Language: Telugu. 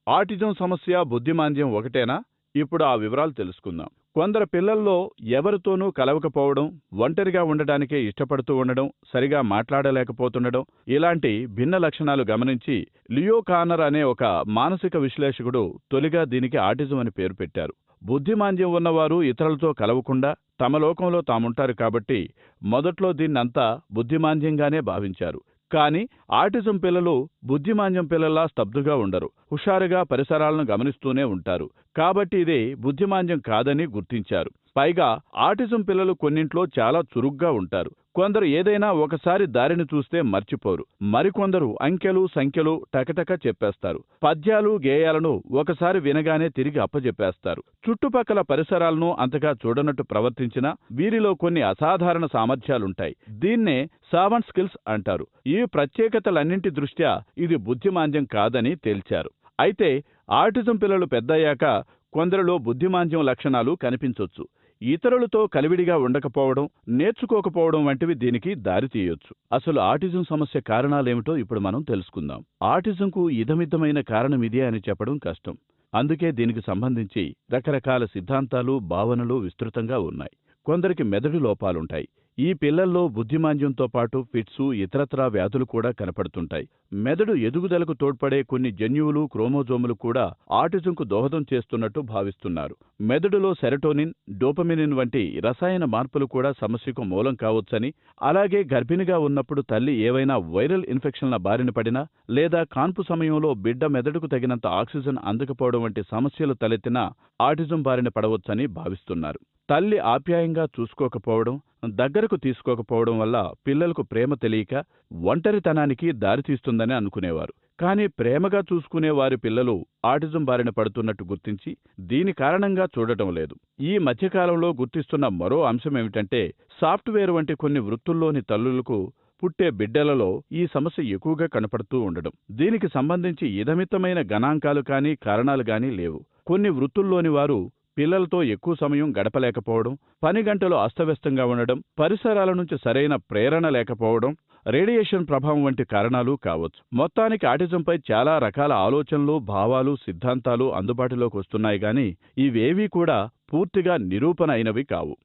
ఆటిజం సమస్య, బుద్ధిమాంద్యం ఒకటేనా? ఇప్పుడు ఆ వివరాలు తెలుసుకుందాం. కొందరు పిల్లల్లో ఎవరితోనూ కలవకపోవడం, ఒంటరిగా ఉండడానికే ఇష్టపడుతూ ఉండడం, సరిగా మాట్లాడలేకపోతుండడం, ఇలాంటి భిన్న లక్షణాలు గమనించి లియో కానర్ అనే ఒక మానసిక విశ్లేషకుడు తొలిగా దీనికి ఆటిజం అని పేరు పెట్టారు. బుద్ధిమాంద్యం ఉన్నవారు ఇతరులతో కలవకుండా తమ లోకంలో తాముంటారు కాబట్టి మొదట్లో దీన్నంతా బుద్ధిమాంద్యంగానే భావించారు. కానీ ఆటిజం పిల్లలు బుద్ధిమాంద్యం పిల్లల్లా స్తబ్దుగా ఉండరు. హుషారుగా పరిసరాలను గమనిస్తూనే ఉంటారు. కాబట్టి ఇది బుద్ధిమాంద్యం కాదని గుర్తించారు. పైగా ఆటిజం పిల్లలు కొన్నింట్లో చాలా చురుగ్గా ఉంటారు. కొందరు ఏదైనా ఒకసారి దారిని చూస్తే మర్చిపోరు. మరికొందరు అంకెలు సంఖ్యలు టకటక చెప్పేస్తారు. పద్యాలు గేయాలను ఒకసారి వినగానే తిరిగి అప్పజెప్పేస్తారు. చుట్టుపక్కల పరిసరాలను అంతగా చూడనట్టు ప్రవర్తించినా వీరిలో కొన్ని అసాధారణ సామర్థ్యాలుంటాయి. దీన్నే సావెంట్ స్కిల్స్ అంటారు. ఈ ప్రత్యేకతలన్నింటి దృష్ట్యా ఇది బుద్ధిమాంద్యం కాదని తేల్చారు. అయితే ఆటిజం పిల్లలు పెద్దయ్యాక కొందరిలో బుద్ధిమాంద్యం లక్షణాలు కనిపించొచ్చు. ఇతరులతో కలివిడిగా ఉండకపోవడం, నేర్చుకోకపోవడం వంటివి దీనికి దారితీయొచ్చు. అసలు ఆటిజం సమస్య కారణాలేమిటో ఇప్పుడు మనం తెలుసుకుందాం. ఆటిజంకు ఇదమిద్దమైన కారణం ఇదే అని చెప్పడం కష్టం. అందుకే దీనికి సంబంధించి రకరకాల సిద్ధాంతాలు, భావనలు విస్తృతంగా ఉన్నాయి. కొందరికి మెదడు లోపాలుంటాయి. ఈ పిల్లల్లో బుద్ధిమాంద్యంతో పాటు ఫిట్సు, ఇతరత్రా వ్యాధులు కూడా కనపడుతుంటాయి. మెదడు ఎదుగుదలకు తోడ్పడే కొన్ని జన్యువులు, క్రోమోజోములు కూడా ఆటిజంకు దోహదం చేస్తున్నట్టు భావిస్తున్నారు. మెదడులో సెరటోనిన్, డోపమినిన్ వంటి రసాయన మార్పులు కూడా సమస్యకు మూలం కావచ్చని, అలాగే గర్భిణిగా ఉన్నప్పుడు తల్లి ఏవైనా వైరల్ ఇన్ఫెక్షన్ల బారిన పడినా, లేదా కాన్పు సమయంలో బిడ్డ మెదడుకు తగినంత ఆక్సిజన్ అందకపోవడం వంటి సమస్యలు తలెత్తినా ఆటిజం బారిన పడవచ్చని భావిస్తున్నారు. తల్లి ఆప్యాయంగా చూసుకోకపోవడం, దగ్గరకు తీసుకోకపోవడం వల్ల పిల్లలకు ప్రేమ తెలియక ఒంటరితనానికి దారితీస్తుందని అనుకునేవారు. కానీ ప్రేమగా చూసుకునే వారి పిల్లలు ఆటిజం బారిన పడుతున్నట్టు గుర్తించి దీని కారణంగా చూడటం లేదు. ఈ మధ్యకాలంలో గుర్తిస్తున్న మరో అంశమేమిటంటే, సాఫ్ట్వేర్ వంటి కొన్ని వృత్తుల్లోని తల్లులకు పుట్టే బిడ్డలలో ఈ సమస్య ఎక్కువగా కనపడుతూ ఉండడం. దీనికి సంబంధించి ఇదమిత్తమైన గణాంకాలు కానీ కారణాలు కానీ లేవు. కొన్ని వృత్తుల్లోని వారు పిల్లలతో ఎక్కువ సమయం గడపలేకపోవడం, పని గంటలు అస్తవ్యస్తంగా ఉండడం, పరిసరాల నుంచి సరైన ప్రేరణ లేకపోవడం, రేడియేషన్ ప్రభావం వంటి కారణాలు కావచ్చు. మొత్తానికి ఆటిజంపై చాలా రకాల ఆలోచనలు, భావాలు, సిద్ధాంతాలు అందుబాటులోకి వస్తున్నాయి గాని ఇవేవీ కూడా పూర్తిగా నిరూపణ అయినవి కావు.